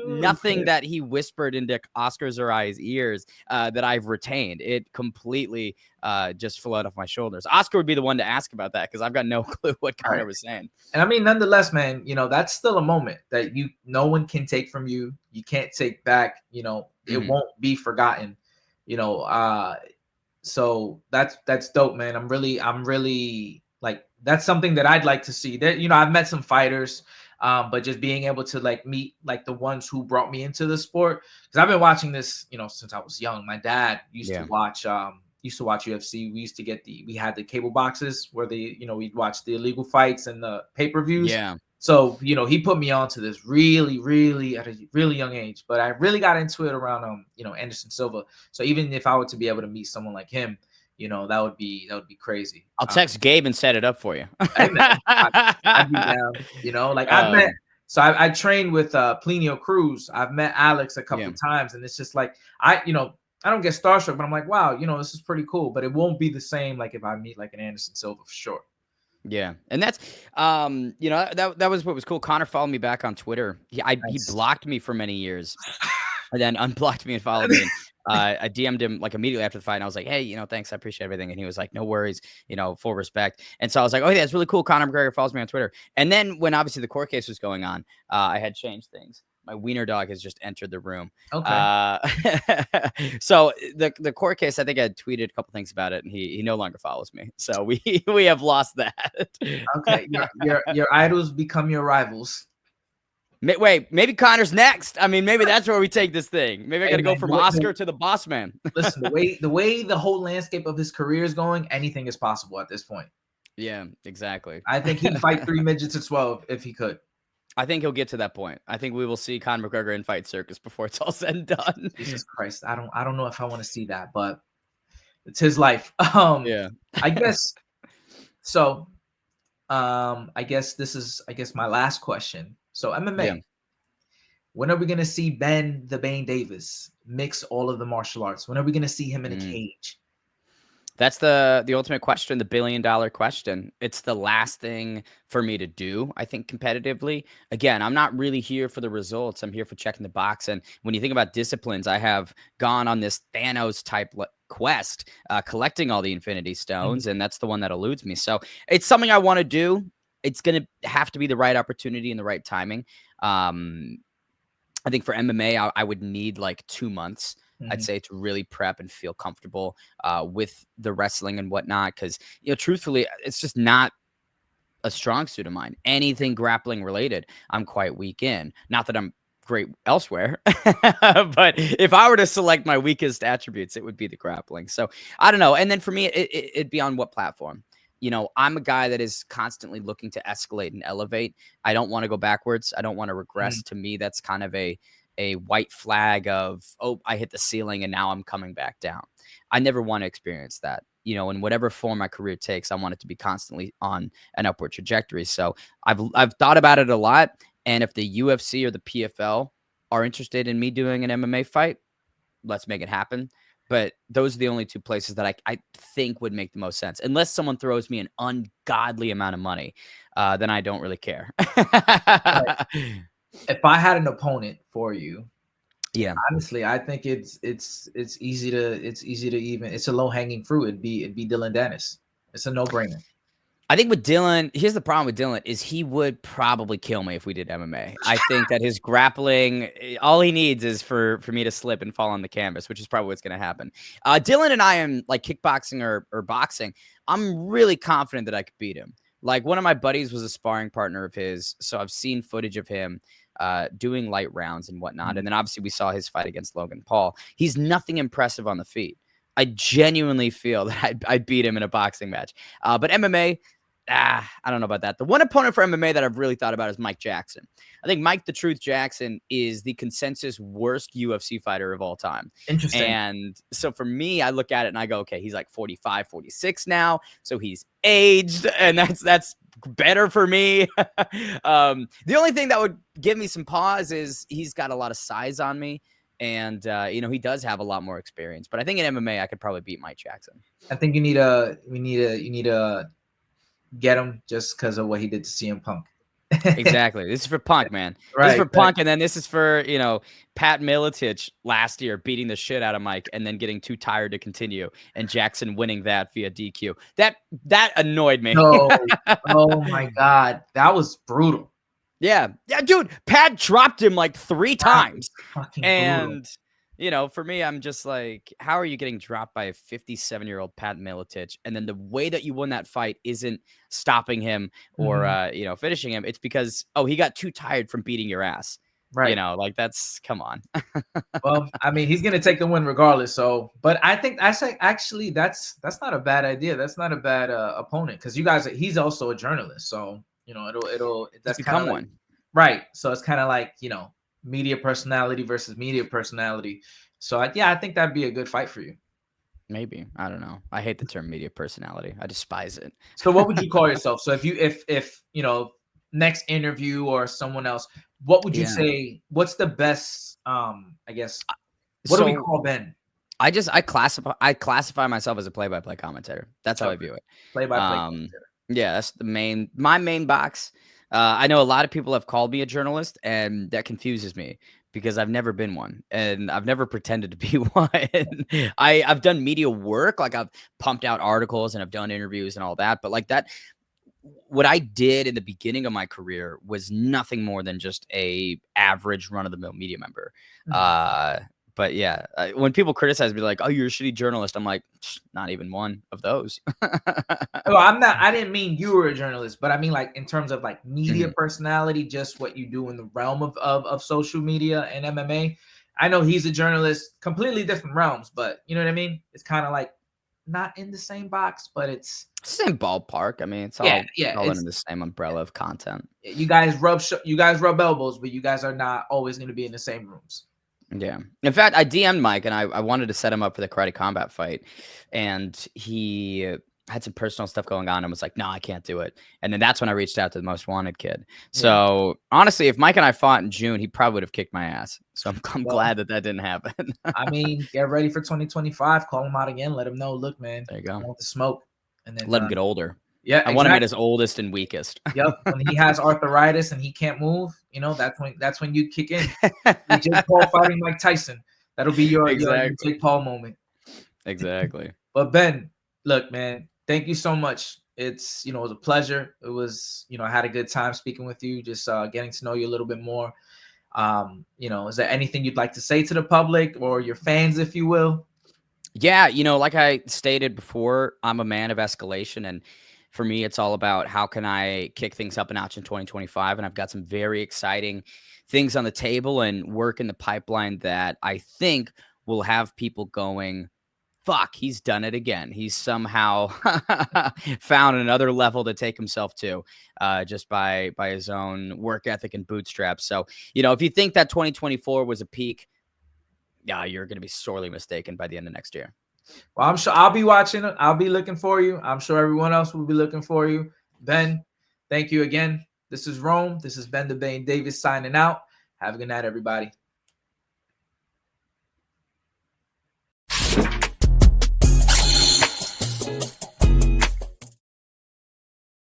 nothing okay. that he whispered into Oscar Zarai's ears that I've retained. It completely just flew out of my shoulders. Oscar would be the one to ask about that because I've got no clue what All Connor right. was saying. And I mean, nonetheless, man, that's still a moment that no one can take from you. You can't take back. It Mhm. won't be forgotten. You know, so that's dope, man. I'm really like, that's something that I'd like to see. That I've met some fighters, but just being able to like meet like the ones who brought me into the sport, because I've been watching this since I was young. My dad Yeah. used to watch UFC. We had the cable boxes where we'd watch the illegal fights and the pay-per-views. Yeah. So, he put me onto this really, really at a really young age, but I really got into it around Anderson Silva. So even if I were to be able to meet someone like him, that would be crazy. I'll text Gabe and set it up for you. Hey man, I'd be down. Like I've met, um, so I trained with Plinio Cruz. I've met Alex a couple yeah. of times, and it's just like I don't get starstruck, but I'm like, wow, this is pretty cool. But it won't be the same like if I meet like an Anderson Silva for sure. Yeah, and that's, that was what was cool. Connor followed me back on Twitter. He Nice. blocked me for many years, and then unblocked me and followed me. And I DM'd him like immediately after the fight, and I was like, "Hey, thanks, I appreciate everything." And he was like, "No worries, full respect." And so I was like, "Oh, yeah, that's really cool." Conor McGregor follows me on Twitter. And then when obviously the court case was going on, I had changed things. My wiener dog has just entered the room. Okay. Uh, so the court case, I think I tweeted a couple things about it, and he no longer follows me. So we have lost that. Okay. Your idols become your rivals. Wait, maybe Connor's next. I mean, maybe that's where we take this thing. Maybe I got Hey to go man, from Oscar to the boss man. listen, the way the whole landscape of his career is going, anything is possible at this point. Yeah, exactly. I think he'd fight 3 midgets at 12 if he could. I think he'll get to that point. I think we will see Conor McGregor in Fight Circus before it's all said and done. Jesus Christ, I don't know if I want to see that, but it's his life. Yeah. I guess so. I guess this is my last question. So Yeah. MMA. When are we gonna see the Bane Davis mix all of the martial arts? When are we gonna see him in a Mm. cage? That's the ultimate question, the $1 billion question. It's the last thing for me to do, I think, competitively. Again, I'm not really here for the results. I'm here for checking the box. And when you think about disciplines, I have gone on this Thanos type quest, collecting all the Infinity Mhm. Stones, and that's the one that eludes me. So it's something I want to do. It's going to have to be the right opportunity and the right timing. I think for MMA, I would need like 2 months I'd say, to really prep and feel comfortable with the wrestling and whatnot. Because, truthfully, it's just not a strong suit of mine. Anything grappling related, I'm quite weak in. Not that I'm great elsewhere, but if I were to select my weakest attributes, it would be the grappling. So I don't know. And then for me, it'd be on what platform. I'm a guy that is constantly looking to escalate and elevate. I don't want to go backwards. I don't want to regress. To me, that's kind of a white flag of, oh, I hit the ceiling and now I'm coming back down. I never want to experience that. In whatever form my career takes, I want it to be constantly on an upward trajectory. So I've thought about it a lot. And if the UFC or the PFL are interested in me doing an MMA fight, let's make it happen. But those are the only two places that I think would make the most sense. Unless someone throws me an ungodly amount of money, then I don't really care. Right. If I had an opponent for you, yeah, honestly, I think it's easy to even, it's a low hanging fruit. It'd be Dylan Dennis. It's a no brainer. I think with Dylan, here's the problem with Dylan is he would probably kill me if we did MMA. I think that his grappling, all he needs is for me to slip and fall on the canvas, which is probably what's going to happen. Dylan and I am like kickboxing or boxing. I'm really confident that I could beat him. Like one of my buddies was a sparring partner of his, so I've seen footage of him doing light rounds and whatnot. And then obviously we saw his fight against Logan Paul. He's nothing impressive on the feet. I genuinely feel that I'd beat him in a boxing match. But MMA, I don't know about that. The one opponent for MMA that I've really thought about is Mike Jackson. I think Mike the Truth Jackson is the consensus worst UFC fighter of all time. Interesting. And so for me, I look at it and I go, okay, he's like 45, 46 now. So he's aged, and that's better for me. The only thing that would give me some pause is he's got a lot of size on me. And, he does have a lot more experience. But I think in MMA, I could probably beat Mike Jackson. I think you need to get him just because of what he did to CM Punk. Exactly. This is for Punk, man. Right. This is for Punk, and then this is for, Pat Miletich last year beating the shit out of Mike and then getting too tired to continue, and Jackson winning that via DQ. That annoyed me. No. Oh my God. That was brutal. Yeah, dude, Pat dropped him like 3 times. And brutal. For me, I'm just like, how are you getting dropped by a 57-year-old Pat Miletich? And then the way that you won that fight isn't stopping him or, finishing him. It's because, he got too tired from beating your ass. Right. That's, come on. Well, I mean, he's going to take the win regardless. So, but I think actually that's not a bad idea. That's not a bad opponent. Cause you guys, he's also a journalist. So, that's become like, one. Right. So it's kind of like, media personality versus media personality. So I think that'd be a good fight for you. Maybe. I don't know. I hate the term media personality. I despise it. So what would you call yourself? So if next interview or someone else, what would you say? What's the best? I guess. What do we call Ben? I classify myself as a play-by-play commentator. That's how I view it. Play-by-play commentator. Yeah, that's my main box. I know a lot of people have called me a journalist, and that confuses me because I've never been one, and I've never pretended to be one. I've done media work, like I've pumped out articles and I've done interviews and all that, but like that, what I did in the beginning of my career was nothing more than just a average run-of-the-mill media member. But yeah, when people criticize me like, "Oh, you're a shitty journalist," I'm like, not even one of those. Well, I didn't mean you were a journalist, but I mean like in terms of like media personality, just what you do in the realm of social media and MMA. I know he's a journalist, completely different realms, but you know what I mean? It's kind of like not in the same box, but it's same ballpark. I mean, it's all under the same umbrella of content. You guys rub elbows, but you guys are not always going to be in the same rooms. Yeah. In fact, I DM'd Mike and I wanted to set him up for the Karate Combat fight. And he had some personal stuff going on and was like, no, I can't do it. And then that's when I reached out to the Most Wanted kid. So honestly, if Mike and I fought in June, he probably would have kicked my ass. So I'm glad that didn't happen. I mean, get ready for 2025. Call him out again. Let him know, look, man, there you go. I want the smoke. And then let him get older. Yeah, I want him at his oldest and weakest. Yep, when he has arthritis and he can't move, that's when you kick in. Jake Paul fighting Mike Tyson. That'll be your Jake Paul moment. Exactly. But Ben, look, man, thank you so much. It's it was a pleasure. It was I had a good time speaking with you, just getting to know you a little bit more. Is there anything you'd like to say to the public or your fans, if you will? Yeah, like I stated before, I'm a man of escalation, and for me, it's all about how can I kick things up a notch in 2025, and I've got some very exciting things on the table and work in the pipeline that I think will have people going, fuck, he's done it again. He's somehow found another level to take himself to, just by his own work ethic and bootstraps. So, if you think that 2024 was a peak, yeah, you're going to be sorely mistaken by the end of next year. Well, I'm sure I'll be watching it. I'll be looking for you. I'm sure everyone else will be looking for you. Ben, thank you again. This is Rome. This has been the Bane Davis signing out. Have a good night, everybody.